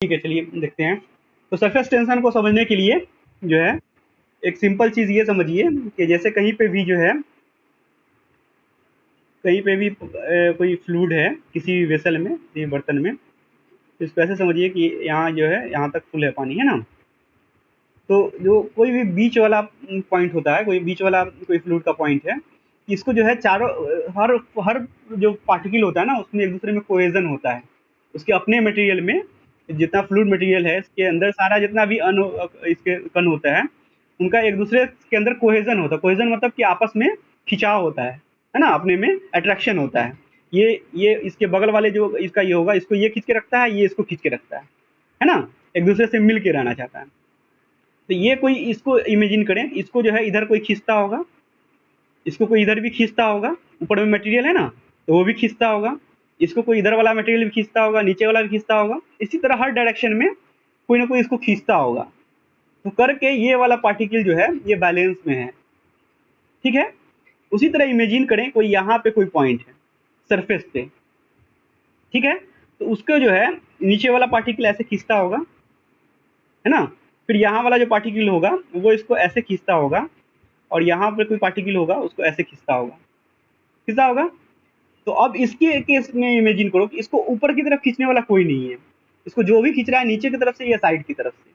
ठीक है, चलिए देखते हैं। तो सरफेस टेंशन को समझने के लिए जो है एक सिंपल चीज़ ये समझिए कि जैसे कहीं पे भी जो है, कहीं पे भी कोई फ्लूइड है किसी भी वेसल में, किसी बर्तन में, तो इसको ऐसे समझिए कि यहाँ जो है, यहाँ तक फुल है पानी, है ना? तो जो कोई भी बीच वाला पॉइंट होता है, कोई बीच वाला कोई फ्लूइड का पॉइंट है, इसको जो है चारों हर हर जो पार्टिकल होता है ना, उसमें एक दूसरे में कोहेजन होता है। उसके अपने मटेरियल में जितना फ्लूइड मटेरियल है, इसके अंदर सारा जितना भी इसके कण होता है, उनका एक दूसरे के अंदर कोहेजन होता है। कोहेजन मतलब कि आपस में खिंचाव होता है ना? अपने में अट्रैक्शन होता है। ये इसके बगल वाले जो इसका ये होगा, इसको ये खींच के रखता है, ये इसको खींच के रखता है ना? एक दूसरे से मिल के रहना चाहता है। तो ये कोई इसको इमेजिन करें, इसको जो है इधर कोई खींचता होगा, इसको कोई इधर भी खींचता होगा, ऊपर में मटेरियल है ना, तो वो भी खींचता होगा, इसको कोई इधर वाला मटेरियल भी खींचता होगा, नीचे वाला भी खींचता होगा। इसी तरह हर डायरेक्शन में कोई ना कोई इसको खींचता होगा, तो करके ये वाला पार्टिकल जो है ये बैलेंस में है। ठीक है? उसी तरह इमेजिन करें कोई यहाँ पे कोई पॉइंट है सरफेस पे, ठीक है? तो उसको जो है नीचे वाला पार्टिकल ऐसे खींचता होगा, है ना? फिर यहाँ वाला जो पार्टिकल होगा वो इसको ऐसे खींचता होगा, और यहाँ पे कोई पार्टिकल होगा उसको ऐसे खींचता होगा, खींचता होगा। तो अब इसके केस में इमेजिन करो कि इसको ऊपर की तरफ खींचने वाला कोई नहीं है, इसको जो भी खींच रहा है नीचे की तरफ से या साइड की तरफ से,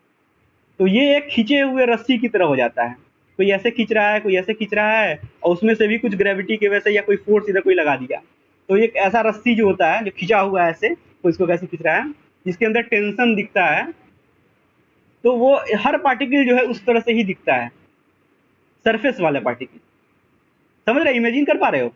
तो ये एक खींचे हुए रस्सी की तरह हो जाता है। कोई ऐसे खींच रहा है, कोई ऐसे खींच रहा है, और उसमें से भी कुछ ग्रेविटी की वजह से या कोई फोर्स इधर कोई लगा दिया, तो एक ऐसा रस्सी जो होता है जो खिंचा हुआ है ऐसे, तो इसको कैसे खींच रहा है, जिसके अंदर टेंशन दिखता है, तो वो हर पार्टिकल जो है उस तरह से ही दिखता है, सरफेस वाले पार्टिकल। समझ रहे, इमेजिन कर पा रहे हो?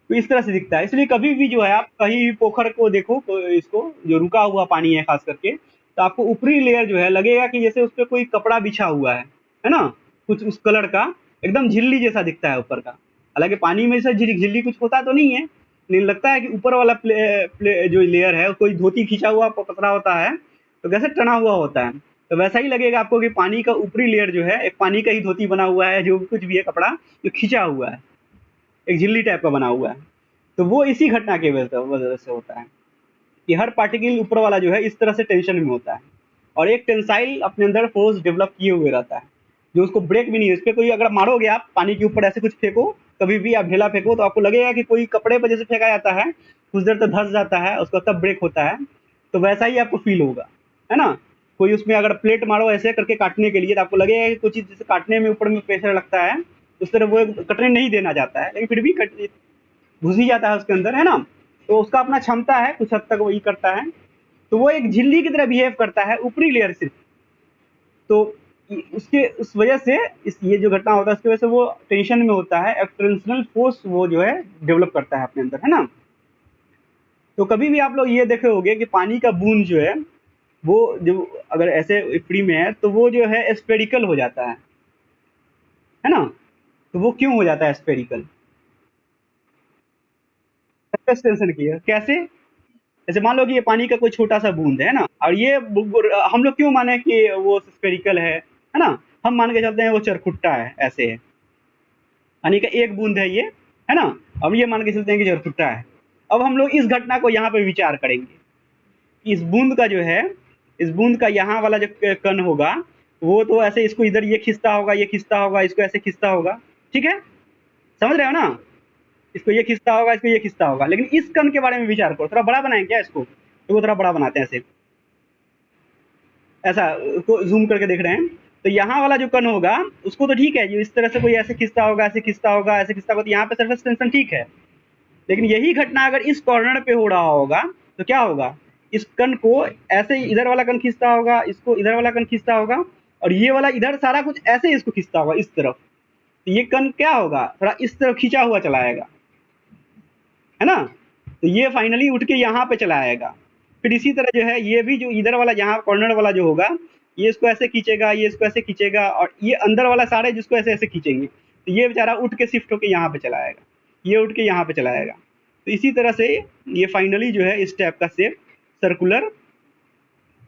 तो इस तरह से दिखता है। इसलिए कभी भी जो है आप कहीं भी पोखर को देखो, तो इसको जो रुका हुआ पानी है खास करके, तो आपको ऊपरी लेयर जो है लगेगा कि जैसे उस पर कोई कपड़ा बिछा हुआ है ना? कुछ उस कलर का, एकदम झिल्ली जैसा दिखता है ऊपर का। हालांकि पानी में से झिल्ली कुछ होता तो नहीं है, लेकिन लगता है कि ऊपर वाला जो लेयर है कोई धोती खींचा हुआ पतला होता है, तो कैसे टना हुआ होता है, तो वैसा ही लगेगा आपको कि पानी का ऊपरी लेयर जो है एक पानी का ही धोती बना हुआ है, जो कुछ भी है कपड़ा जो खींचा हुआ है, एक झिल्ली टाइप का बना हुआ है। तो वो इसी घटना की वजह से होता है कि हर पार्टिकल ऊपर वाला जो है इस तरह से टेंशन में होता है, और एक टेंसाइल अपने अंदर फोर्स डेवलप किए हुए रहता है, जो उसको ब्रेक भी नहीं है। इस पर कोई अगर मारोगे आप पानी के ऊपर ऐसे कुछ फेंको, कभी भी आप ढेला फेंको, तो आपको लगेगा कि कोई कपड़े पर जैसे फेंका जाता है, कुछ देर तक धंस जाता है, उसका तब ब्रेक होता है, तो वैसा ही आपको फील होगा, है ना? कोई उसमें अगर प्लेट मारो ऐसे करके काटने के लिए, तो आपको लगेगा कि कुछ चीज़ जैसे काटने में ऊपर में प्रेशर लगता है, उस तरह वो कटने नहीं देना चाहता है, लेकिन फिर भी घुस ही जाता है उसके अंदर, है ना? तो उसका अपना क्षमता है, कुछ हद तक वही करता है। तो वो एक झिल्ली की तरह बिहेव करता है, ऊपरी लेयर सिर्फ। तो उसके उस वजह से इस ये जो घटना होता है उसकी वजह से वो टेंशन में होता है, एक टेंशनल फोर्स वो जो है डेवलप करता है अपने अंदर, है ना? तो कभी भी आप लोग ये देखे होंगे कि पानी का बूंद जो है, वो जो अगर ऐसे फ्री में है तो वो जो है स्फेरिकल हो जाता है ना? तो वो क्यों हो जाता है स्फेरिकल? टेंशन की है कैसे? जैसे मान लो कि ये पानी का कोई छोटा सा बूंद है ना, और ये हम लोग क्यों माने कि वो स्फेरिकल है ना? हम मान के चलते हैं वो चरखुट्टा है, ऐसे है, पानी का एक बूंद है ये, है ना? अब ये मान के चलते हैं कि चरखुट्टा है। अब हम लोग इस घटना को यहाँ पे विचार करेंगे, इस बूंद का जो है, इस बूंद का यहाँ वाला जो कण होगा, वो तो ऐसे इसको इधर ये खींचता होगा, ये खींचता होगा, इसको ऐसे खींचता होगा, ठीक है? समझ रहे हो ना? इसको ये खींचता होगा, इसको ये खींचता होगा, लेकिन इस कण के बारे में विचार करो, थोड़ा बड़ा बनाएं क्या इसको? तो वो थोड़ा बड़ा बनाते हैं ऐसे, ऐसा को ज़ूम करके देख रहे हैं। तो यहाँ वाला जो कण होगा, उसको तो ठीक है, जो इस तरह से कोई ऐसे खींचता होगा, ऐसे खींचता होगा, ऐसे खींचता होगा, तो यहाँ पे सरफेस टेंशन ठीक है। लेकिन यही घटना अगर इस कॉर्नर पे हो रहा होगा, तो क्या होगा? इस कण को ऐसे ही इधर वाला कण खींचता होगा, इसको इधर वाला कण खींचता होगा, और ये वाला इधर सारा कुछ ऐसे ही इसको खींचता होगा इस तरफ। तो ये कण क्या होगा? थोड़ा इस तरफ खींचा हुआ चला आएगा, है ना? तो ये फाइनली उठ के यहाँ पे चला आएगा। फिर इसी तरह जो है ये भी जो इधर वाला यहाँ कॉर्नर वाला जो होगा, ये इसको ऐसे खींचेगा, ये इसको ऐसे खींचेगा, और ये अंदर वाला सारे जिसको ऐसे ऐसे खींचेंगे, तो ये बेचारा उठ के शिफ्ट होके यहाँ पे चला आएगा, ये उठ के यहाँ पे चला आएगा। तो इसी तरह से ये फाइनली जो है इस टाइप का शेप सर्कुलर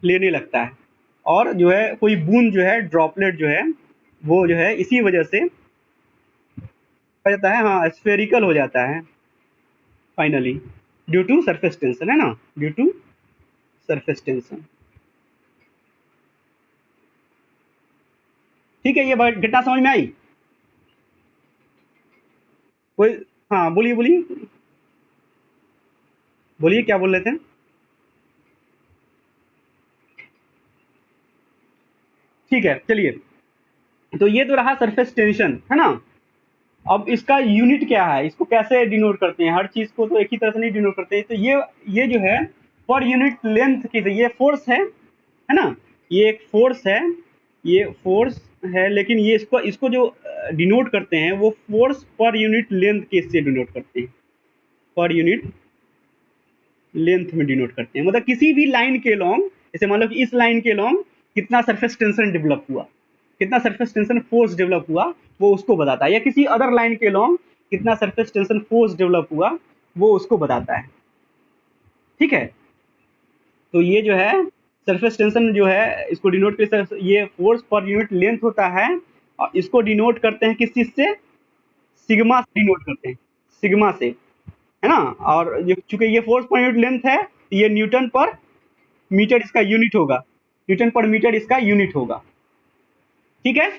लेने लगता है, और जो है कोई बूंद जो है, ड्रॉपलेट जो है, वो जो है इसी वजह से हो जाता है, हाँ, स्फेरिकल हो जाता है finally, due to surface tension, है ना? Due to surface tension. ठीक है, ये घटना समझ में आई कोई? हाँ, बोलिए बोलिए बोलिए, क्या बोल रहे थे? ठीक है, चलिए। तो ये तो रहा सरफेस टेंशन, है ना? अब इसका यूनिट क्या है, इसको कैसे डिनोट करते हैं? हर चीज को तो एक ही तरह से नहीं डिनोट करते हैं। तो ये जो है पर यूनिट लेंथ की, ये फोर्स है ना? ये एक फोर्स है, ये फोर्स है, लेकिन ये इसको इसको जो डिनोट करते हैं वो फोर्स पर यूनिट लेंथ के से डिनोट करते हैं, पर यूनिट लेंथ में डिनोट करते हैं। मतलब किसी भी लाइन के लॉन्ग, जैसे मान लो कि इस लाइन के लॉन्ग कितना सरफेस टेंशन डेवलप हुआ, कितना सरफेस टेंशन फोर्स डेवलप हुआ, वो उसको बताता है। या किसी अदर लाइन के लॉन्ग कितना सरफेस टेंशन फोर्स डेवलप हुआ, वो उसको बताता है। ठीक है, तो ये जो है सरफेस टेंशन जो है, इसको डिनोट के ये फोर्स पर यूनिट लेंथ होता है, और इसको डिनोट करते हैं किस चीज से? सिग्मा से डिनोट करते हैं, सिग्मा से, है ना? और चूंकि ये फोर्स पर यूनिट लेंथ है, ये न्यूटन पर मीटर इसका यूनिट होगा, न्यूटन पर मीटर इसका यूनिट होगा। ठीक है,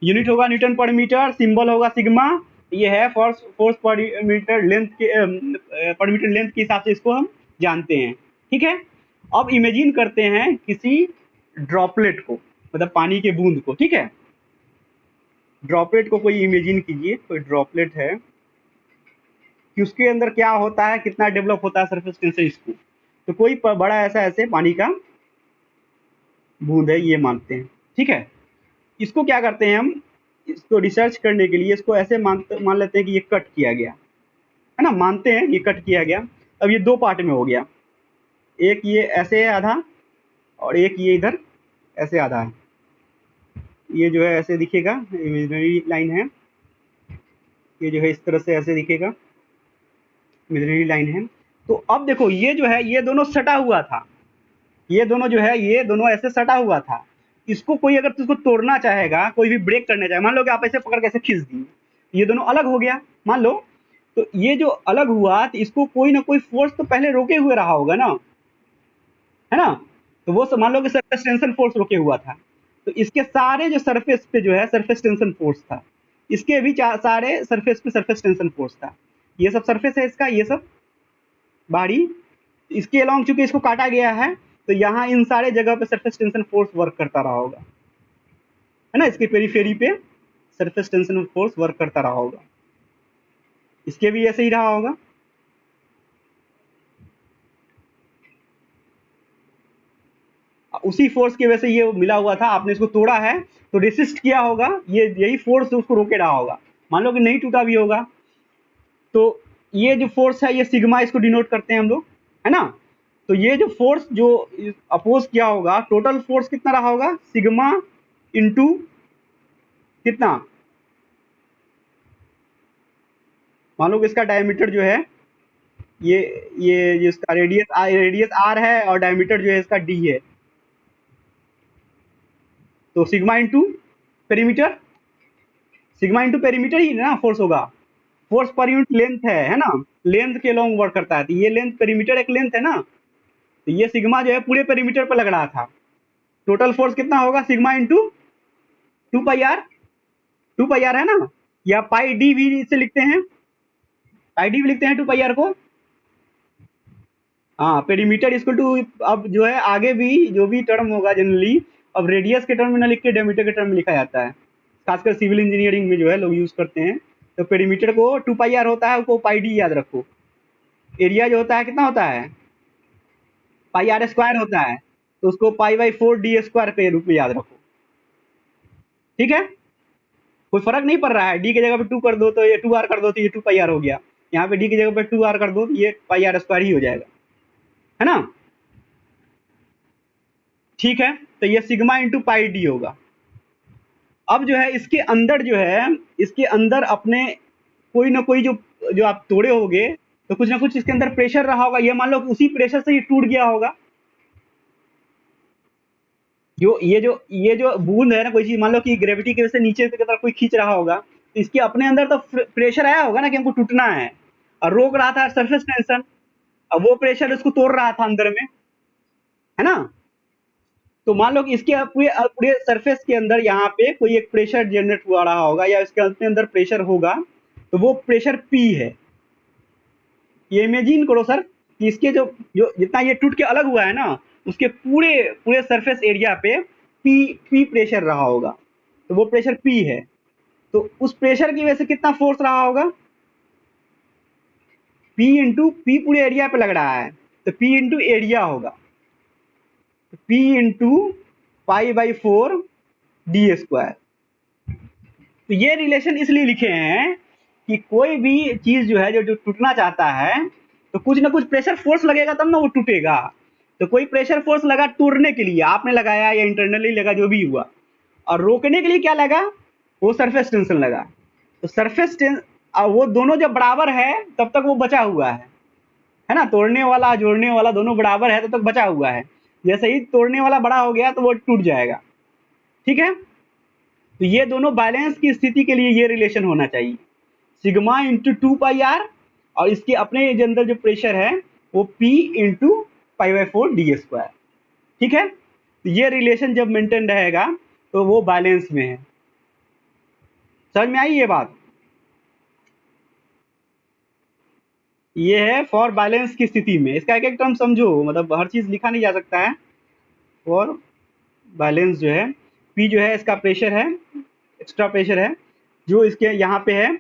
यूनिट होगा न्यूटन पर मीटर, सिंबल होगा सिग्मा। ये है फोर्स फोर्स पर मीटर लेंथ के पर मीटर लेंथ के हिसाब से इसको हम जानते हैं। ठीक है, अब इमेजिन करते हैं किसी ड्रॉपलेट को, मतलब पानी के बूंद को। ठीक है, ड्रॉपलेट को कोई इमेजिन कीजिए, कोई ड्रॉपलेट है कि उसके अंदर क्या होता है, कितना डेवलप होता है सरफेस टेंशन इसको। तो कोई बड़ा ऐसा ऐसे पानी का बूंद है, ये मानते हैं। ठीक है, इसको क्या करते हैं हम, इसको रिसर्च करने के लिए इसको ऐसे मान लेते हैं कि ये कट किया गया, है ना? मानते हैं ये कट किया गया। अब ये दो पार्ट में हो गया, एक ये ऐसे है आधा, और एक ये इधर ऐसे आधा है। ये जो है ऐसे दिखेगा, इमेजिनरी लाइन है, ये जो है इस तरह से ऐसे दिखेगा, इमेजिनरी लाइन है। तो अब देखो ये जो है, ये दोनों सटा हुआ था, ये दोनों जो है, ये दोनों ऐसे सटा हुआ था। इसको कोई अगर इसको तोड़ना चाहेगा, कोई भी ब्रेक करना चाहे, मान लो कि आप ऐसे पकड़ के ऐसे खींच दिए, ये दोनों अलग हो गया, मान लो। तो ये जो अलग हुआ, तो इसको कोई ना कोई फोर्स तो पहले रोके हुए रहा होगा ना, है ना? तो वो मान लो कि सरफेस टेंशन फोर्स रोके हुआ था। तो इसके सारे जो सरफेस पे जो है सरफेस टेंशन फोर्स था, इसके भी सारे सरफेस पे सरफेस टेंशन फोर्स था। ये सब सरफेस है इसका, ये सब बाहरी। इसके अलावा चूंकि इसको काटा गया है, तो यहाँ इन सारे जगह पे सरफेस टेंशन फोर्स वर्क करता रहा होगा, है ना? इसके पेरीफेरी पे सरफेस टेंशन फोर्स वर्क करता रहा होगा, इसके भी ऐसे ही रहा होगा। उसी फोर्स की वजह से ये मिला हुआ था, आपने इसको तोड़ा है तो रेसिस्ट किया होगा, ये यही फोर्स उसको रोके रहा होगा। मान लो कि नहीं टूटा भी होगा, तो ये जो फोर्स है, ये सिग्मा इसको डिनोट करते हैं हम लोग, है ना? तो ये जो फोर्स जो अपोज किया होगा, टोटल फोर्स कितना रहा होगा? सिग्मा इंटू कितना? मान लो कि इसका डायमीटर जो है, ये जिसका रेडियस आर है, और डायमीटर जो है इसका डी है। तो sigma into perimeter, sigma into perimeter ही ना फोर्स होगा। फोर्स पर यूनिट लेंथ है ना? लेंथ के लॉन्ग वर्क करता है, तो ये लेंथ, पेरीमीटर एक लेंथ है ना, तो ये सिग्मा जो है पूरे पेरीमीटर पर लग रहा था। टोटल फोर्स कितना होगा? Sigma into two pi r, two pi r है ना, या पाई डी भी इसे लिखते हैं, पाई डी भी लिखते हैं टू पाई आर को। हाँ, पेरीमीटर इक्वल टू, अब जो है आगे भी जो भी टर्म होगा जनरली, अब रेडियस के टर्म में ना लिख के डायमीटर के टर्म में लिखा जाता है, खासकर सिविल इंजीनियरिंग में जो है लोग यूज करते हैं। तो पेरीमीटर को टू पाई आर होता है, उसको पाई डी याद रखो। एरिया जो होता है कितना होता है? पाई आर स्क्वायर होता है, तो उसको पाई बाई 4 d² के रूप में याद रखो। ठीक है, कोई फर्क नहीं पड़ रहा है, डी की जगह पे 2 कर दो तो ये 2r कर दो तो ये 2 पाई आर हो गया, यहाँ पे डी की जगह पे 2r कर दो तो ये पाई r² ही हो जाएगा, है ना? ठीक है, तो ये सिग्मा इंटू पाई डी होगा। अब जो है इसके अंदर जो है, इसके अंदर अपने कोई ना कोई जो जो आप तोड़े होगे, तो कुछ ना कुछ इसके अंदर प्रेशर रहा होगा, ये मान लो उसी प्रेशर से ही टूट गया होगा। ये जो बूंद है ना, कोई चीज मान लो कि ग्रेविटी की वजह से नीचे की तरफ कोई खींच रहा होगा, तो इसके अपने अंदर तो प्रेशर आया होगा ना कि हमको टूटना है, और रोक रहा था सरफेस टेंशन। अब वो प्रेशर उसको तोड़ रहा था अंदर में, है ना? तो मान लो कि इसके पूरे पूरे सरफेस के अंदर यहाँ पे कोई एक प्रेशर जनरेट हुआ रहा होगा या इसके अंदर प्रेशर होगा, तो वो प्रेशर पी है। ये इमेजिन करो सर कि इसके जो जो जितना ये टूट के अलग हुआ है ना, उसके पूरे पूरे सरफेस एरिया पे पी पी प्रेशर रहा होगा, तो वो प्रेशर पी है। तो उस प्रेशर की वजह से कितना फोर्स रहा होगा? पी इंटू पी पूरे एरिया पे लग रहा है, तो पी इंटू एरिया होगा, P into pi by 4 D square. तो ये रिलेशन इसलिए लिखे हैं कि कोई भी चीज जो है जो टूटना चाहता है, तो कुछ ना कुछ प्रेशर फोर्स लगेगा तब ना वो टूटेगा। तो कोई प्रेशर फोर्स लगा तोड़ने के लिए, आपने लगाया या इंटरनली लगा, जो भी हुआ, और रोकने के लिए क्या लगा? वो सरफेस टेंशन लगा। तो सरफेस टेंशन, वो दोनों जब बराबर है तब तक वो बचा हुआ है ना? तोड़ने वाला जोड़ने वाला दोनों बराबर है तब तक बचा हुआ है। जैसे ही तोड़ने वाला बड़ा हो गया तो वो टूट जाएगा। ठीक है, तो ये दोनों बैलेंस की स्थिति के लिए ये रिलेशन होना चाहिए, सिग्मा इंटू 2 पाई आर, और इसके अपने के अंदर जो प्रेशर है वो P into pi by 4 D square. ठीक है, तो ये रिलेशन जब मेंटेन रहेगा तो वो बैलेंस में है। समझ में आई ये बात? ये है फॉर बैलेंस की स्थिति में, इसका एक एक टर्म समझो, मतलब हर चीज लिखा नहीं जा सकता है। फॉर बैलेंस जो है, P जो है इसका प्रेशर है, एक्स्ट्रा प्रेशर है जो इसके यहाँ पे है,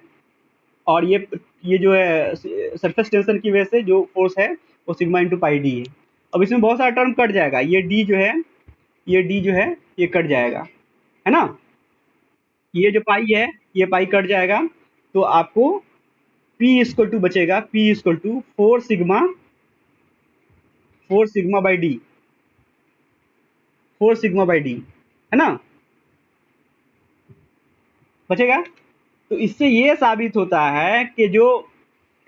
और ये जो है सरफेस टेंशन की वजह से जो फोर्स है वो सिग्मा इंटू पाई डी है। अब इसमें बहुत सारा टर्म कट जाएगा, ये डी जो है, ये डी जो है ये कट जाएगा, है ना? ये जो पाई है ये पाई कट जाएगा, तो आपको P इक्वल टू बचेगा, P equal to 4 sigma by d, 4 sigma by d, है ना? बचेगा। तो इससे ये साबित होता है कि जो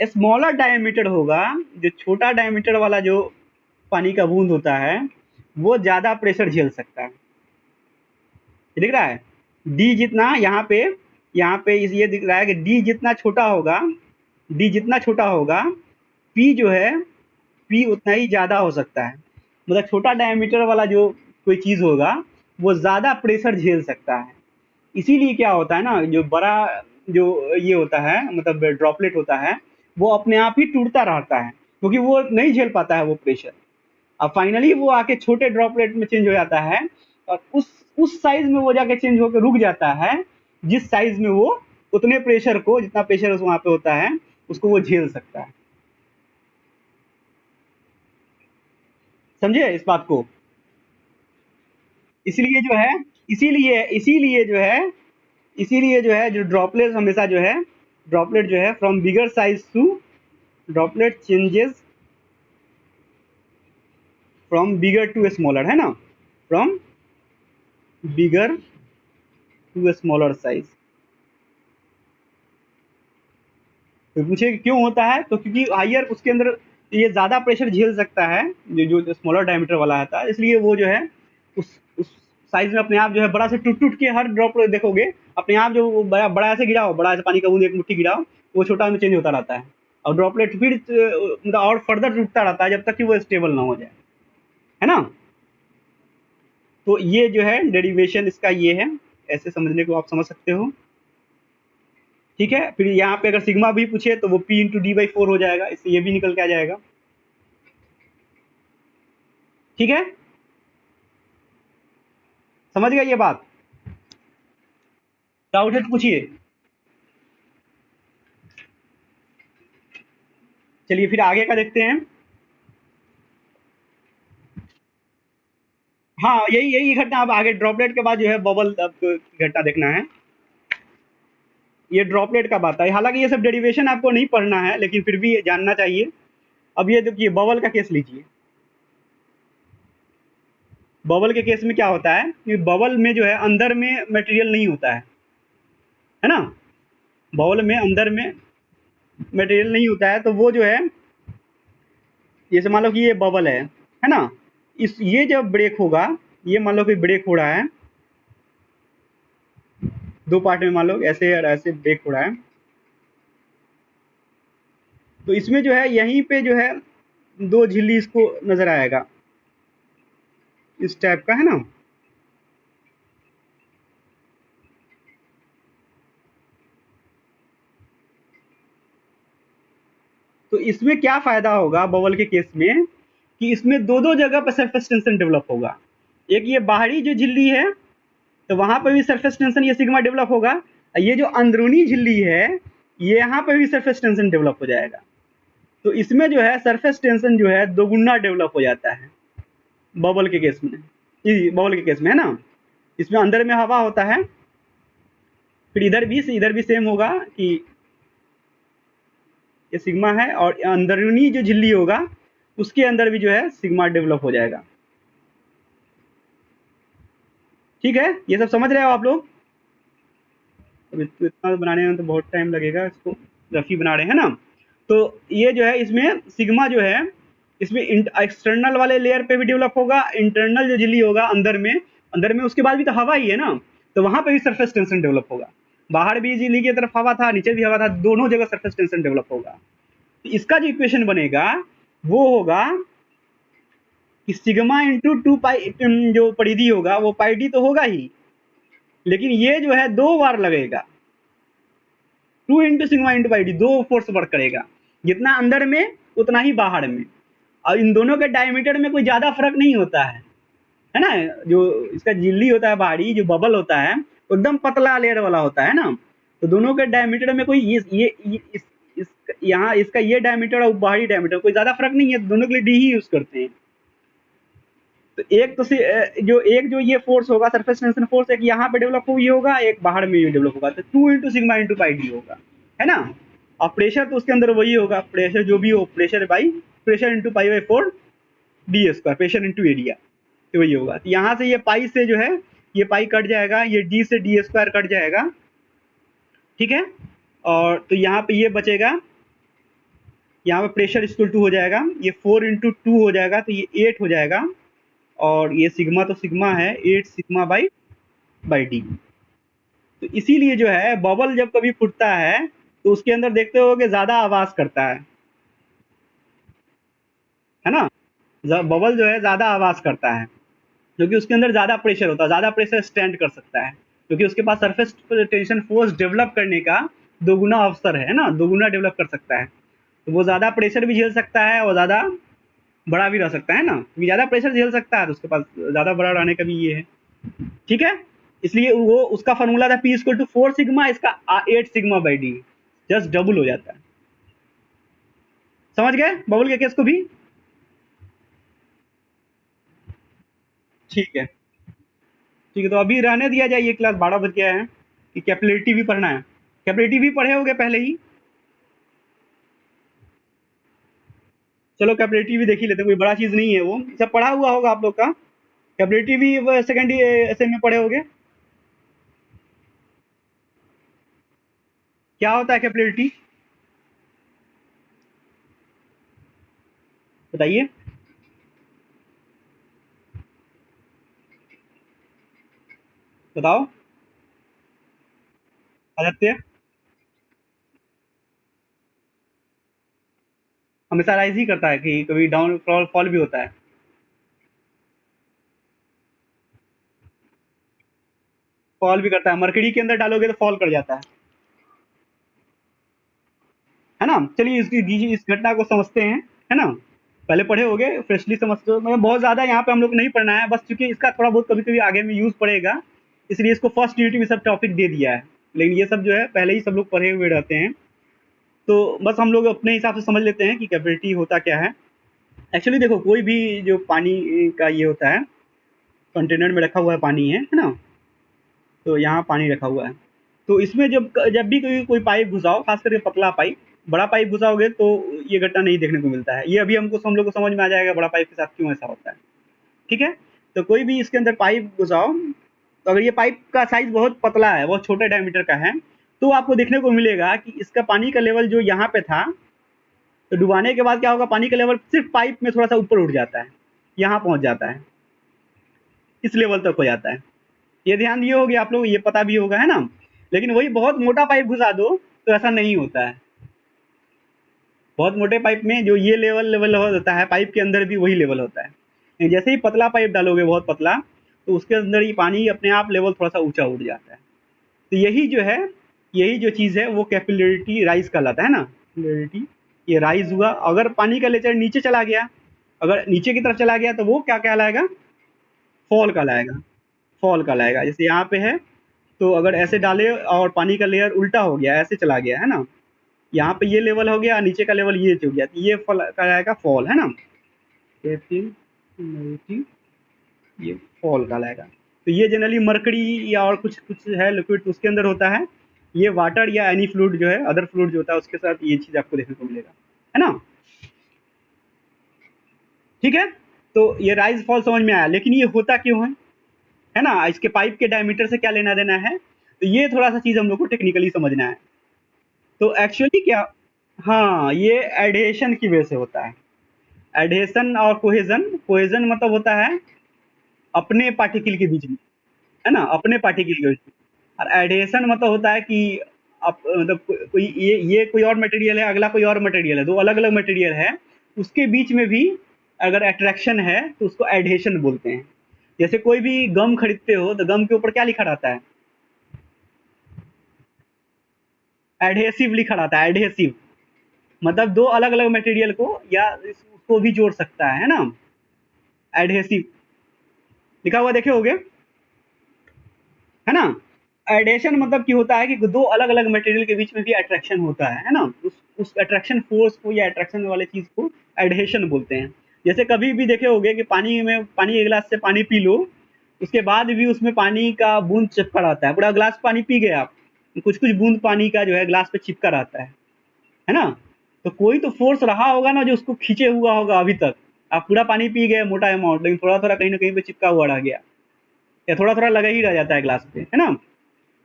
स्मॉलर डायमीटर होगा, जो छोटा डायमीटर वाला जो पानी का बूंद होता है, वो ज़्यादा प्रेशर झेल सकता है। ये दिख रहा है? डी जितना यहाँ पे ये दिख रहा है कि डी जितना छोटा होगा, डी जितना छोटा होगा, पी जो है, पी उतना ही ज़्यादा हो सकता है। मतलब छोटा डायमीटर वाला जो कोई चीज़ होगा वो ज़्यादा प्रेशर झेल सकता है। इसीलिए क्या होता है ना, जो बड़ा जो ये होता है, मतलब ड्रॉपलेट होता है, वो अपने आप ही टूटता रहता है क्योंकि वो नहीं झेल पाता है वो प्रेशर। अब फाइनली वो आके छोटे ड्रॉपलेट में चेंज हो जाता है, और उस साइज में वो जाके चेंज होकर रुक जाता है जिस साइज में वो उतने प्रेशर को, जितना प्रेशर वहां पे होता है, उसको वो झेल सकता है। समझे इस बात को? इसलिए जो है, इसीलिए जो ड्रॉपलेट हमेशा जो है, ड्रॉपलेट जो है from bigger size to, droplet changes from bigger to smaller, है ना? From bigger to smaller size. तो पूछे कि क्यों होता है, तो क्योंकि हाइयर उसके अंदर ये ज़्यादा प्रेशर झेल सकता है, जो स्मॉलर डायमीटर वाला आता है, इसलिए वो जो है उस साइज में अपने आप जो है बड़ा से टूट टूट के, हर ड्रॉप देखोगे अपने आप, जो वो बड़ा बड़ा ऐसे गिरा हो, बड़ा ऐसे पानी का बूंद एक मुट्ठी गिरा हो, वो छोटा में चेंज होता रहता है, और ड्रॉपलेट फिर मतलब और फर्दर टूटता रहता है जब तक कि वो स्टेबल ना हो जाए, है ना? तो ये जो है डेरिवेशन इसका ये है, ऐसे समझने को आप समझ सकते हो। ठीक है, फिर यहाँ पे अगर सिग्मा भी पूछे तो वो P इंटू डी बाई 4 हो जाएगा, इससे ये भी निकल के आ जाएगा। ठीक है, समझ गए ये बात? डाउट है तो पूछिए। चलिए फिर आगे का देखते हैं। हाँ, यही यही घटना, अब आगे ड्रॉपलेट के बाद जो है बबल अब घटना देखना है। ये ड्रॉपलेट का बात है, हालांकि ये सब डेरिवेशन आपको नहीं पढ़ना है लेकिन फिर भी जानना चाहिए। अब ये देखिए बबल का केस लीजिए। बबल के केस में क्या होता है कि बबल में जो है अंदर में मटेरियल नहीं होता है ना? बबल में अंदर में मटेरियल नहीं होता है, तो वो जो है, जैसे मान लो कि ये बबल है ना? ये जब ब्रेक होगा, ये मान लो कि ब्रेक हो रहा है, दो पार्ट में मान लो ऐसे और ऐसे ब्रेक हो रहा है, तो इसमें जो है यहीं पे जो है दो झिल्ली इसको नजर आएगा, इस टाइप का, है ना। तो इसमें क्या फायदा होगा बबल के केस में कि इसमें दो दो जगह पर सरफेस टेंशन डेवलप होगा। एक ये बाहरी जो झिल्ली है तो वहां पर भी सरफेस टेंशन ये सिग्मा डेवलप होगा, ये जो अंदरूनी झिल्ली है ये यहाँ पे भी सरफेस टेंशन डेवलप हो जाएगा। तो इसमें जो है सरफेस टेंशन जो है दोगुना डेवलप हो जाता है बबल के केस में, बबल के केस में, है ना। इसमें अंदर में हवा होता है, फिर इधर भी सेम होगा कि ये सिग्मा है, और अंदरूनी जो झिल्ली होगा उसके अंदर भी जो है सिग्मा डेवलप हो जाएगा। ठीक है, ये सब समझ रहे हो आप लोग। अब इसको इतना बनाने में तो बहुत टाइम लगेगा, इसको रफी बना रहे हैं ना। तो ये जो है इसमें सिग्मा जो है इसमें एक्सटर्नल वाले लेयर पे भी डेवलप होगा, इंटरनल जो झिल्ली होगा अंदर में उसके बाद भी तो हवा ही है ना, तो वहां पे भी सरफेस टेंशन डेवलप होगा। बाहर भी झिल्ली की तरफ हवा था, नीचे भी हवा था, दोनों जगह सरफेस टेंशन डेवलप होगा। तो इसका जो इक्वेशन बनेगा वो होगा कि सिग्मा इंटू 2 पाई, जो परिधि होगा वो पाई डी तो होगा ही, लेकिन ये जो है 2 बार लगेगा, 2 into sigma into pi D, 2 force work करेगा, जितना अंदर में उतना ही बाहर में। और इन दोनों के डायमीटर में कोई ज्यादा फर्क नहीं होता है ना। जो इसका झिल्ली होता है बाहरी, जो बबल होता है एकदम पतला लेयर वाला होता है ना, तो दोनों के डायमीटर में कोई इस यहाँ इसका ये डायमीटर और बाहरी डायमीटर कोई ज्यादा फर्क नहीं है, दोनों के लिए डी ही यूज करते हैं। तो एक जो ये फोर्स होगा सरफेस टेंशन फोर्स, एक यहाँ पे डेवलप हुई होगा, एक बाहर में डेवलप होगा, तो 2 into sigma into pi D होगा, है ना। और प्रेशर तो उसके अंदर वही होगा, प्रेशर जो भी हो, pressure into pi by 4 D square, pressure into area, तो वही होगा। तो यहाँ से ये पाई से जो है ये पाई कट जाएगा, ये डी से डी स्क्वायर कट जाएगा, ठीक है। और तो यहाँ पे ये बचेगा, यहाँ पे प्रेशर इक्वल टू हो जाएगा, ये 4 इंटू 2 हो जाएगा, तो ये 8 हो जाएगा, और ये सिग्मा तो सिग्मा है 8 सिग्मा बाई डी। तो इसीलिए जो है बबल जब कभी फूटता है तो उसके अंदर देखते हो कि ज्यादा आवाज करता है ना। बबल जो है ज्यादा आवाज करता है क्योंकि उसके अंदर ज्यादा प्रेशर होता है, ज्यादा प्रेशर स्टैंड कर सकता है, क्योंकि उसके पास सरफेस टेंशन फोर्स डेवलप करने का दोगुना अवसर है ना, दोगुना डेवलप कर सकता है। तो वो ज्यादा प्रेशर भी झेल सकता है और ज्यादा बड़ा भी रह सकता है ना, क्योंकि ज्यादा प्रेशर झेल सकता है तो उसके पास ज्यादा बड़ा रहने का भी ये है, ठीक है। इसलिए वो उसका फॉर्मूला था P इक्वल टू 4 सिग्मा, इसका 8 sigma by D, just double हो जाता है। समझ गए बबल के केस को भी। ठीक है, ठीक है, तो अभी रहने दिया जाए, ये क्लास 12 बज गया है, कि कैपिलरिटी भी पढ़ना है। कैपिलरिटी भी पढ़े होगे पहले ही, चलो कैपिलरिटी भी देख ही लेते हैं, कोई बड़ा चीज नहीं है, वो सब पढ़ा हुआ होगा आप लोग का। कैपिलरिटी भी सेकेंड एसएम में पढ़े होगे। क्या होता है कैपिलरिटी, बताइए। बताओ आदित्य। हमेशा राइज ही करता है कि कभी डाउन फॉल भी होता है। फॉल भी करता है, मरकरी के अंदर डालोगे तो फॉल कर जाता है ना। चलिए इस घटना को समझते हैं, है ना। पहले पढ़े होगे, फ्रेशली समझते हो, मतलब बहुत ज्यादा यहाँ पे हम लोग नहीं पढ़ना है, बस क्योंकि इसका थोड़ा बहुत कभी कभी आगे में यूज पड़ेगा, इसलिए इसको फर्स्ट यूनिट में सब टॉपिक दे दिया है, लेकिन ये सब जो है पहले ही सब लोग पढ़े हुए रहते हैं। तो बस हम लोग अपने हिसाब से समझ लेते हैं कि कैपिलिटी होता क्या है। एक्चुअली देखो, कोई भी जो पानी का ये होता है, कंटेनर में रखा हुआ है पानी है ना, तो यहाँ पानी रखा हुआ है, तो इसमें जब जब भी कोई पाइप घुसाओ, खास करके पतला पाइप, बड़ा पाइप घुसाओगे तो ये घटना नहीं देखने को मिलता है। ये अभी हम लोग को समझ में आ जाएगा बड़ा पाइप के साथ क्यों ऐसा होता है, ठीक है। तो कोई भी इसके अंदर पाइप घुसाओ, तो अगर ये पाइप का साइज बहुत पतला है, बहुत छोटे डायमीटर का है, तो आपको देखने को मिलेगा कि इसका पानी का लेवल जो यहाँ पे था, तो डुबाने के बाद क्या होगा, पानी का लेवल सिर्फ पाइप में थोड़ा सा ऊपर उठ जाता है, यहाँ पहुंच जाता है, इस लेवल तक हो जाता है। ये ध्यान दिए होगे आप लोग, ये पता भी होगा, है ना। लेकिन वही बहुत मोटा पाइप घुसा दो तो ऐसा नहीं होता है। बहुत मोटे पाइप में जो ये लेवल होता है, पाइप के अंदर भी वही लेवल होता है, जैसे ही पतला पाइप डालोगे बहुत पतला, तो उसके अंदर ये पानी अपने आप लेवल थोड़ा सा ऊंचा उठ जाता है। तो यही जो है, यही जो चीज़ है वो कैपिलरिटी राइज कहलाता है ना, कैपिलरिटी। ये राइज हुआ, अगर पानी का लेवल नीचे चला गया, अगर नीचे की तरफ चला गया तो वो क्या कहलाएगा, फॉल कहलाएगा, फॉल कहलाएगा। जैसे यहाँ पे है, तो अगर ऐसे डाले और पानी का लेयर उल्टा हो गया, ऐसे चला गया है ना, यहाँ पे ये लेवल हो गया, नीचे का लेवल ये हो गया, तो ये फॉल कहलाएगा, फॉल है ना, कैपिलरिटी, ये फॉल कहलाएगा। तो ये जनरली मरकरी या और कुछ कुछ है लिक्विड, तो उसके अंदर होता है। ये वाटर या एनी फ्लूइड जो है, अदर फ्लूइड जो होता है, उसके साथ ये चीज़ आपको देखने को मिलेगा, है ना। ठीक है, तो ये राइज फॉल समझ में आया, लेकिन ये होता क्यों है ना, इसके पाइप के डायमीटर से क्या लेना देना है, तो ये थोड़ा सा चीज़ हम लोग को टेक्निकली समझना है। तो एक्चुअली क्या, हाँ, ये एडहेशन की वजह से होता है। एडहेशन और कोहेजन, कोहेजन मतलब होता है अपने पार्टिकल के बीच में, है ना, अपने पार्टिकल के बीच में। और एडहेशन मतलब होता है कि मतलब कोई ये कोई और मटेरियल है, अगला कोई और मटेरियल है, दो अलग अलग मटेरियल है, उसके बीच में भी अगर अट्रैक्शन है तो उसको एडहेशन बोलते हैं। जैसे कोई भी गम खरीदते हो तो गम के ऊपर क्या लिखा रहता है, एडहेसिव लिखा रहता है, एडहेसिव। मतलब दो अलग अलग मटेरियल को या उसको भी जोड़ सकता है ना, एडहेसिव लिखा हुआ देखे होगे, है ना। एडेशन मतलब कि होता है कि दो अलग अलग मटेरियल के बीच में भी अट्रैक्शन होता है ना, उस अट्रैक्शन फोर्स को या अट्रैक्शन वाले चीज को एडहेशन बोलते हैं। जैसे कभी भी देखे होगे कि पानी में, पानी के गिलास से पानी पी लो, उसके बाद भी उसमें पानी का बूंद चिपका रहता है, पूरा गिलास पानी पी गए आप, कुछ कुछ बूंद पानी का जो है गिलास पे चिपका रहता है ना। तो कोई तो फोर्स रहा होगा ना जो उसको खींचे हुआ होगा अभी तक। आप पूरा पानी पी गए मोटा अमाउंट, लेकिन थोड़ा थोड़ा कहीं ना कहीं पे चिपका हुआ रह गया, या थोड़ा थोड़ा लगा ही रह जाता है ग्लास पे, है ना।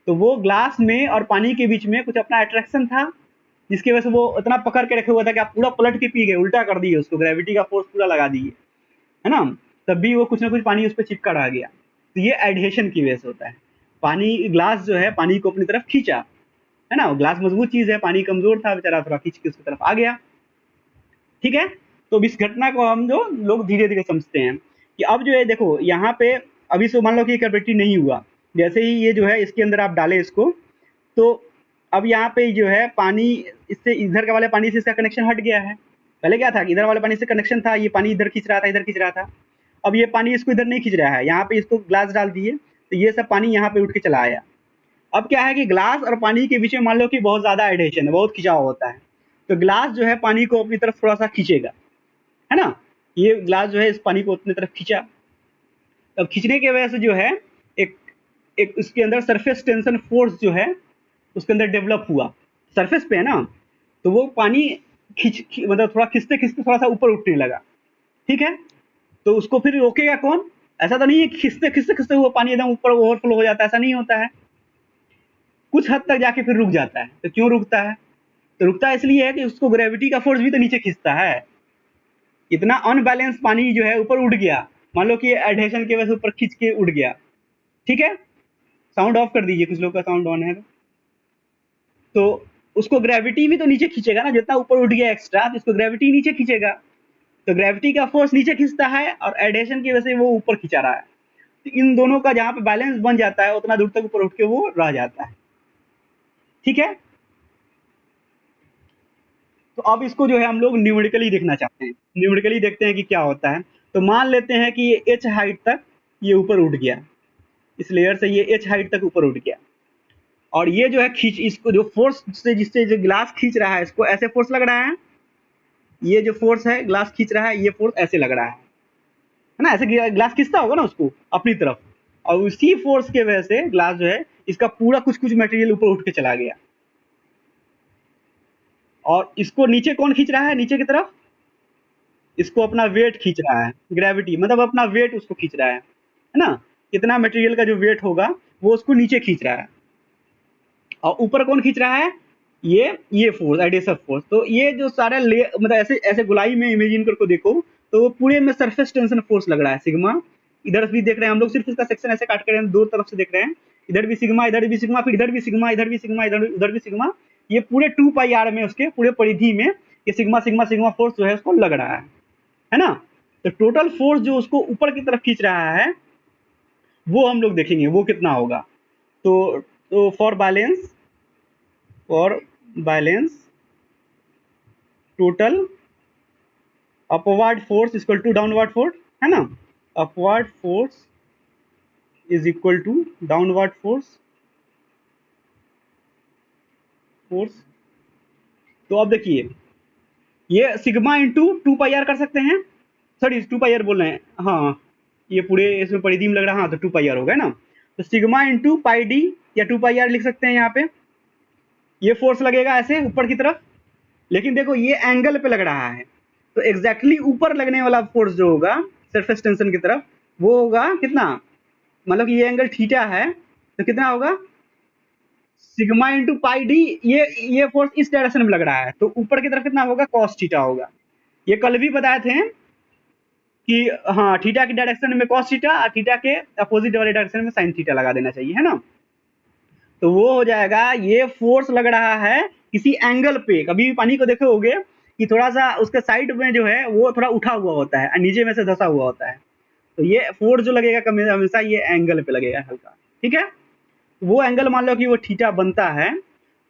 तो वो ग्लास में और पानी के बीच में कुछ अपना अट्रैक्शन था, जिसकी वजह से वो इतना पकड़ के रखे हुआ था कि आप पूरा पलट के पी गए, उल्टा कर दिए उसको, ग्रेविटी का फोर्स पूरा लगा दिए, है ना। तब भी वो कुछ ना कुछ पानी उस पर चिपका रह गया। तो ये एडहेशन की वजह से होता है। पानी, ग्लास जो है पानी को अपनी तरफ खींचा, है ना, ग्लास मजबूत चीज है, पानी कमजोर था बेचारा, थोड़ा खींच के उसकी तरफ आ गया। ठीक है, तो इस घटना को हम जो लोग धीरे धीरे समझते हैं कि अब जो है देखो यहाँ पे, अभी से मान लो कि कैपेसिटी नहीं हुआ, जैसे ही ये जो है इसके अंदर आप डाले इसको, तो अब यहाँ पे जो है पानी, इससे इधर के वाले पानी से इसका कनेक्शन हट गया है। पहले क्या था कि इधर वाले पानी से कनेक्शन था, ये पानी इधर खींच रहा था, इधर खींच रहा था। अब ये पानी इसको इधर नहीं खींच रहा है, यहाँ पे इसको ग्लास डाल दिए तो ये सब पानी यहाँ पे उठ के चला आया। अब क्या है कि ग्लास और पानी के बीच में मान लो कि बहुत ज्यादा एडहेशन है, बहुत खिंचाव होता है, तो ग्लास जो है पानी को अपनी तरफ थोड़ा सा खींचेगा, है ना। ये ग्लास जो है इस पानी को अपनी तरफ खींचा, अब खींचने की वजह से जो है एक एक उसके अंदर सरफेस टेंशन फोर्स जो है उसके अंदर डेवलप हुआ, सरफेस पे है ना, तो वो पानी मतलब थोड़ा खिंचते खिंचते थोड़ा सा ऊपर उठने लगा। ठीक है, तो उसको फिर रोकेगा कौन, ऐसा तो नहीं है खिंचते खिंचते खिंचते हुआ पानी एकदम ऊपर ओवरफ्लो हो जाता है, ऐसा नहीं होता है, कुछ हद तक जाके फिर रुक जाता है। तो क्यों रुकता है, तो रुकता इसलिए है कि उसको ग्रेविटी का फोर्स भी तो नीचे खींचता है। इतना अनबैलेंस पानी जो है ऊपर उड़ गया, मान लो कि एडहेशन की वजह से ऊपर खींच के उड़ गया। ठीक है, साउंड ऑफ कर दीजिए, कुछ लोग का साउंड ऑन है तो उसको ग्रेविटी भी तो नीचे खींचेगा ना, जितना ऊपर उठ गया एक्स्ट्रा, तो उसको ग्रेविटी नीचे खींचेगा। तो ग्रेविटी का फोर्स नीचे खींचता है और एडहेशन की वजह से वो ऊपर खींचा रहा है। तो इन दोनों का जहां पे बैलेंस बन जाता है उतना दूर तक ऊपर उठ के वो रह जाता है। ठीक है, तो अब इसको जो है हम लोग न्यूमेरिकली देखना चाहते हैं, न्यूमेरिकली देखते हैं कि क्या होता है। तो मान लेते हैं कि ये एच हाइट तक ये ऊपर उठ गया, इस लेयर से ये एच हाइट तक ऊपर उठ गया, और ये जो है खींच, इसको जो फोर्स से जिससे जो ग्लास खींच रहा है इसको ऐसे फोर्स लग रहा है, ये जो फोर्स है ग्लास खींच रहा है, ये फोर्स ऐसे लग रहा है ना, ऐसे ग्लास खींचता होगा ना उसको अपनी तरफ, और उसी फोर्स के वजह से ग्लास जो है इसका पूरा कुछ कुछ मटेरियल ऊपर उठ के चला गया। और इसको नीचे कौन खींच रहा है, नीचे की तरफ इसको अपना वेट खींच रहा है, ग्रेविटी मतलब अपना वेट उसको खींच रहा है ना। कितना मटेरियल का जो वेट होगा वो उसको नीचे खींच रहा है, और ऊपर कौन खींच रहा है, ये फोर्स, एडिशन फोर्स। तो ये जो सारा मतलब ऐसे ऐसे गोलाई में इमेजिन करके देखो, तो वो पूरे में सरफेस टेंशन फोर्स लग रहा है, सिग्मा। इधर भी देख रहे हैं हम लोग, सिर्फ इसका सेक्शन ऐसे काट कर दो तरफ से देख रहे हैं, इधर भी सिग्मा, इधर भी सिग्मा, फिर इधर भी सिग्मा, इधर भी सिग्मा, इधर उधर भी सिग्मा। ये पूरे 2 पाई आर में उसके पूरे परिधि में ये सिग्मा सिग्मा सिग्मा फोर्स जो है उसको लग रहा है ना। तो टोटल फोर्स जो उसको ऊपर की तरफ खींच रहा है वो हम लोग देखेंगे वो कितना होगा। तो for balance total upward force equal to downward force, है ना। Upward force is equal to downward force. तो अब देखिए, ये sigma into two pi r कर सकते हैं, सॉरी टू पाई आर बोल रहे हैं, हाँ ये पूरे इसमें परिधि में लग रहा है, हाँ तो टू पाई आर होगा ना। तो सिग्मा इंटू पाई डी या टू पाई आर लिख सकते हैं यहाँ पे। ये फोर्स लगेगा ऐसे ऊपर की तरफ, लेकिन देखो ये एंगल पे लग रहा है, तो एग्जैक्टली ऊपर लगने वाला फोर्स जो होगा सरफेस टेंशन की तरफ वो होगा कितना, मतलब ये एंगल थीटा है तो कितना होगा सिग्मा इंटू पाई डी। ये फोर्स इस डायरेक्शन में लग रहा है तो ऊपर की तरफ कितना होगा कॉस थीटा होगा। ये कल भी बताए थे कि हाँ थीटा की डायरेक्शन में कॉस थीटा और थीटा के अपोजिट वाले डायरेक्शन में साइन थीटा लगा देना चाहिए, है ना। तो वो हो जाएगा, ये फोर्स लग रहा है किसी एंगल पे, कभी भी पानी को देखे होगे कि थोड़ा सा उसके साइड में जो है वो थोड़ा उठा हुआ होता है और नीचे में से धंसा हुआ होता है, तो ये फोर्स जो लगेगा हमेशा ये एंगल पे लगेगा हल्का, ठीक है। वो एंगल मान लो कि वो थीटा बनता है,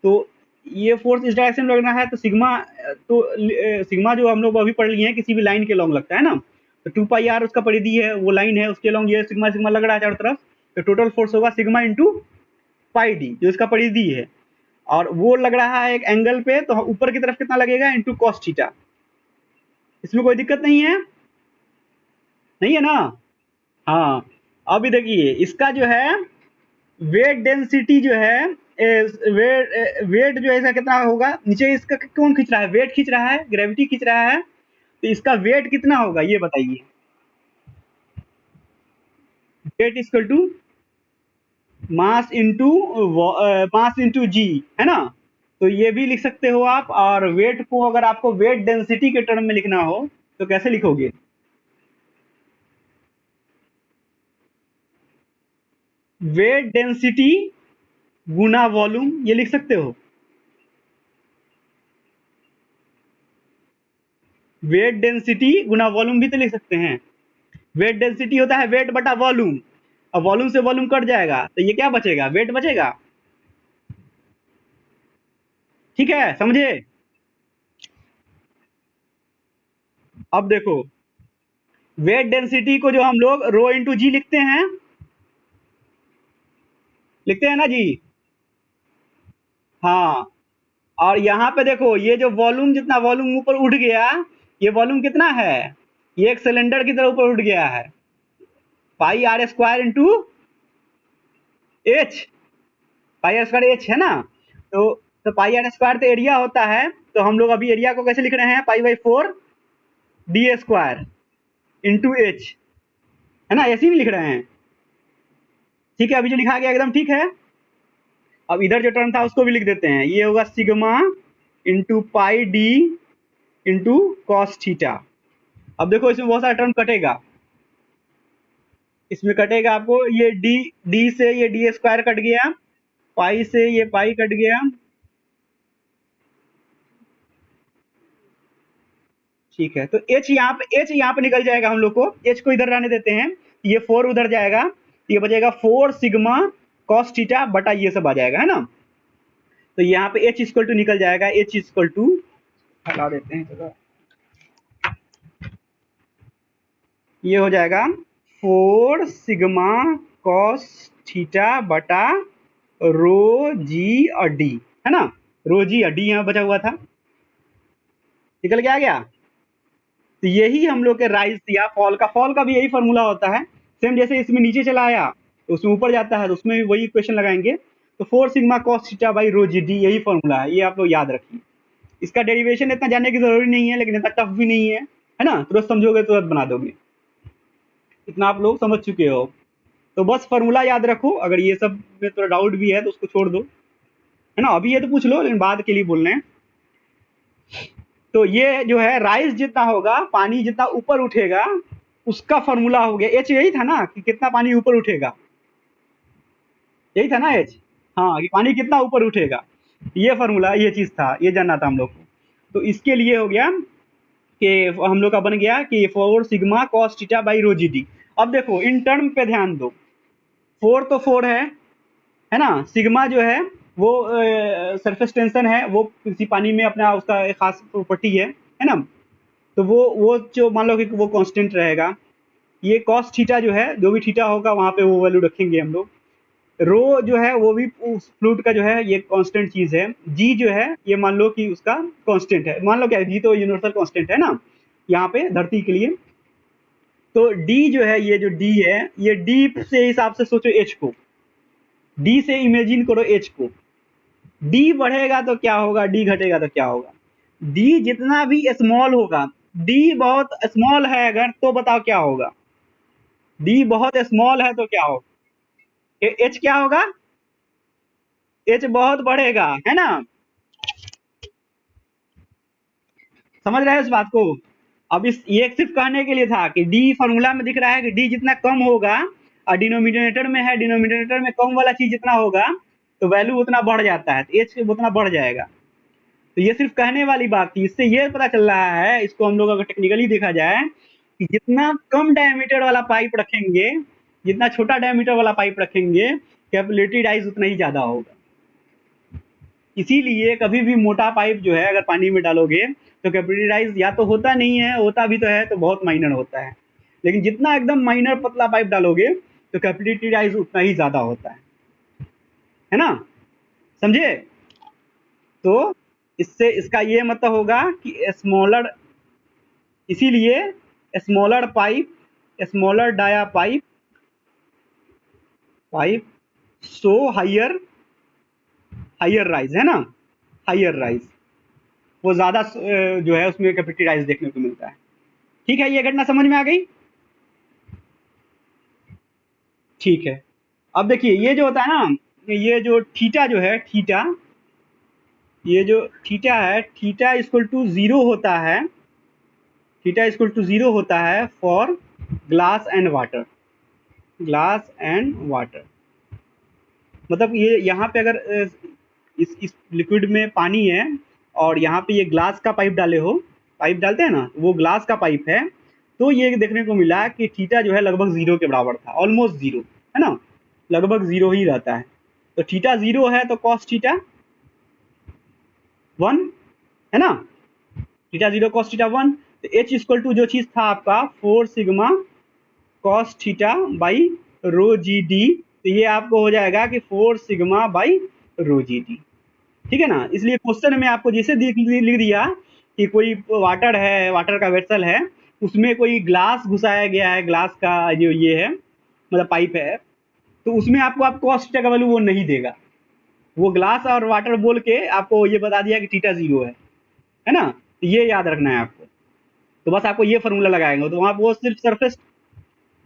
तो ये फोर्स इस डायरेक्शन में लगना है तो सिग्मा जो हम लोग अभी पढ़ लिए हैं किसी भी लाइन के लॉन्ग लगता है ना, तो टू पाई आर उसका परिधि है, वो लाइन है उसके लॉन्ग ये सिग्मा सिग्मा लग रहा है चारों तरफ, तो टोटल फोर्स होगा सिग्मा इंटू पाई डी जो इसका परिधि है, और वो लग रहा है एक एंगल पे, तो ऊपर की तरफ कितना लगेगा इंटू कॉस थीटा। इसमें कोई दिक्कत नहीं है, नहीं है ना। हाँ अभी देखिए इसका जो है वेट डेंसिटी जो है वेट जो है इसका कितना होगा, नीचे इसका कौन खींच रहा है, वेट खींच रहा है, ग्रेविटी खींच रहा है, तो इसका वेट कितना होगा ये बताइए। Weight equal to mass into g, है ना। तो ये भी लिख सकते हो आप, और वेट को अगर आपको वेट डेंसिटी के टर्म में लिखना हो तो कैसे लिखोगे, वेट डेंसिटी गुना वॉल्यूम, ये लिख सकते हो। वेट डेंसिटी गुना वॉल्यूम भी तो लिख सकते हैं। वेट डेंसिटी होता है वेट बटा वॉल्यूम, अब वॉल्यूम से वॉल्यूम कट जाएगा तो ये क्या बचेगा, वेट बचेगा, ठीक है समझे। अब देखो वेट डेंसिटी को जो हम लोग रो इंटू जी लिखते हैं ना जी। हाँ, और यहाँ पे देखो ये जो वॉल्यूम जितना वॉल्यूम ऊपर उठ गया, ये वॉल्यूम कितना है, ये एक सिलेंडर की तरह ऊपर उठ गया है, pi r square into h, pi r square h है ना। तो पाई आर स्क्वायर तो एरिया होता है, तो हम लोग अभी एरिया को कैसे लिख रहे हैं, pi by 4 D square into H, है ना, ऐसे ही लिख रहे हैं, ठीक है। अभी जो लिखा गया एकदम ठीक है। अब इधर जो टर्म था उसको भी लिख देते हैं, ये होगा sigma into pi D into cos theta. अब देखो इसमें बहुत सारा टर्म कटेगा, इसमें कटेगा आपको ये डी, डी से ये डी स्क्वायर कट गया, पाई से ये पाई कट गया, ठीक है। तो एच यहाँ पे निकल जाएगा, हम लोग को एच को इधर रहने देते हैं, ये 4 उधर जाएगा, ये बचेगा 4 सिग्मा कॉस थीटा बटा ये सब आ जाएगा, है ना। तो यहाँ पे एच इक्वल टू निकल जाएगा, एच इक्वल टू हटा देते हैं चलो, ये हो जाएगा 4 सिग्मा कॉस थीटा बटा रो जी और डी, है ना। रो जी और डी यहाँ बचा हुआ था, निकल के आ गया। तो यही हम लोग के राइज या फॉल का भी यही फॉर्मूला होता है, सेम जैसे इसमें नीचे चला आया तो उसमें ऊपर जाता है, तो उसमें भी वही इक्वेशन लगाएंगे। तो 4 sigma cos theta by rho G D यही फॉर्मूला है, ये आप लोग याद रखिए। इसका डेरिवेशन इतना जानने की जरूरी नहीं है, लेकिन इतना टफ भी नहीं है ना, तुरंत समझोगे तुरंत बना दोगे, इतना आप लोग समझ चुके हो। तो बस फॉर्मूला याद रखो, अगर ये सब में थोड़ा डाउट भी है तो उसको छोड़ दो, है ना, अभी ये तो पूछ लो लेकिन बाद के लिए बोल रहे हैं। तो ये जो है राइज जितना होगा, पानी जितना ऊपर उठेगा उसका फॉर्मूला हो गया, एच यही था ना कि कितना पानी ऊपर उठेगा, यही था ना एच, हाँ कि पानी कितना ऊपर उठेगा, ये फॉर्मूला ये चीज था, ये जानना था हम लोग को। तो इसके लिए हो गया कि हम लोग का बन गया कि 4 sigma cos theta by rho G D. अब देखो इन टर्म पे ध्यान दो, 4 तो 4 है ना, सिग्मा जो है वो सरफेस टेंशन है, वो किसी पानी में अपना उसका एक खास प्रॉपर्टी है ना, तो वो जो मान लो कि वो कांस्टेंट रहेगा। ये कॉस थीटा जो है, जो भी थीटा होगा वहाँ पे वो वैल्यू रखेंगे हम लोग। रो जो है वो भी उस फ्लूइड का जो है ये कांस्टेंट चीज है। जी जो है ये मान लो कि उसका कांस्टेंट है, मान लो क्या जी तो यूनिवर्सल कांस्टेंट है ना यहाँ पे धरती के लिए। तो डी जो है, ये जो डी है, ये डी से हिसाब से सोचो एच को, डी से इमेजिन करो एच को। डी बढ़ेगा तो क्या होगा, डी घटेगा तो क्या होगा। डी जितना भी स्मॉल होगा, डी बहुत स्मॉल है अगर, तो बताओ क्या होगा। डी बहुत स्मॉल है तो क्या होगा, एच क्या होगा, एच बहुत बढ़ेगा, है ना। समझ रहे हैं इस बात को। अब इस ये सिर्फ कहने के लिए था कि डी फॉर्मूला में दिख रहा है कि डी जितना कम होगा और डिनोमिनेटर में है, डिनोमिनेटर में कम वाला चीज जितना होगा तो वैल्यू उतना बढ़ जाता है, तो एच उतना बढ़ जाएगा। तो ये सिर्फ कहने वाली बात थी, इससे ये पता चल रहा है, इसको हम लोग अगर टेक्निकली देखा जाए कि जितना कम डायमीटर वाला पाइप रखेंगे, जितना छोटा डायमीटर वाला पाइप रखेंगे, कैपिलरी राइज उतना ही ज्यादा होगा। इसीलिए कभी भी मोटा पाइप जो है अगर पानी में डालोगे तो कैपिलरी राइज या तो होता नहीं है, होता भी तो है तो बहुत माइनर होता है। लेकिन जितना एकदम माइनर पतला पाइप डालोगे तो कैपिलरी राइज उतना ही ज्यादा होता है ना, समझे। तो इससे इसका ये मतलब होगा कि स्मॉलर, इसीलिए smaller pipe, smaller dia pipe, pipe so higher, higher rise है ना, हायर राइज, वो ज्यादा जो है उसमें कैपिलरी राइज देखने को मिलता है। ठीक है, ये घटना समझ में आ गई। ठीक है, अब देखिए ये जो होता है ना, ये जो थीटा जो है, थीटा, ये जो थीटा है, थीटा इक्वल टू 0 होता है, थीटा इक्वल टू 0 होता है for glass and water, glass and water. मतलब ये यहाँ पे अगर इस लिक्विड में पानी है और यहाँ पे ये ग्लास का पाइप डाले हो, पाइप डालते हैं ना, वो ग्लास का पाइप है, तो ये देखने को मिला कि थीटा जो है लगभग 0 के बराबर था, ऑलमोस्ट 0, है ना, लगभग 0 ही रहता है। तो थीटा 0 है तो कॉस थीटा 1, है ना, थीटा 0 कॉस थीटा 1। तो एच इक्वल टू जो चीज था आपका 4 sigma cos theta by rho G D, तो ये आपको हो जाएगा कि 4 sigma by rho G D. ठीक है ना, इसलिए क्वेश्चन में आपको जैसे लिख दिया कि कोई वाटर है, वाटर का वेसल है, उसमें कोई ग्लास घुसाया गया है, ग्लास का जो ये है मतलब पाइप है, तो उसमें आपको आप कॉस थीटा का वैल्यू वो नहीं देगा, वो ग्लास और वाटर बोल के आपको ये बता दिया कि थीटा 0 है ना, तो ये याद रखना है आपको। तो बस आपको ये फॉर्मूला लगाएंगे तो वहाँ वो सिर्फ सरफेस,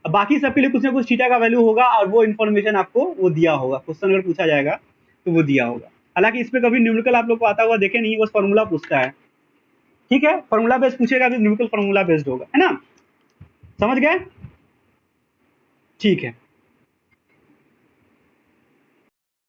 बाकी सबके लिए कुछ ना कुछ थीटा का वैल्यू होगा और वो इन्फॉर्मेशन आपको वो दिया होगा, क्वेश्चन अगर पूछा जाएगा तो वो दिया होगा। हालांकि इस पे कभी न्यूमेरिकल आप लोग को आता हुआ देखे नहीं, बस फॉर्मूला पूछता है। ठीक है, फॉर्मूला बेस्ड पूछेगा भी, न्यूमेरिकल फॉर्मूला बेस्ड होगा, है ना, समझ गए। ठीक है।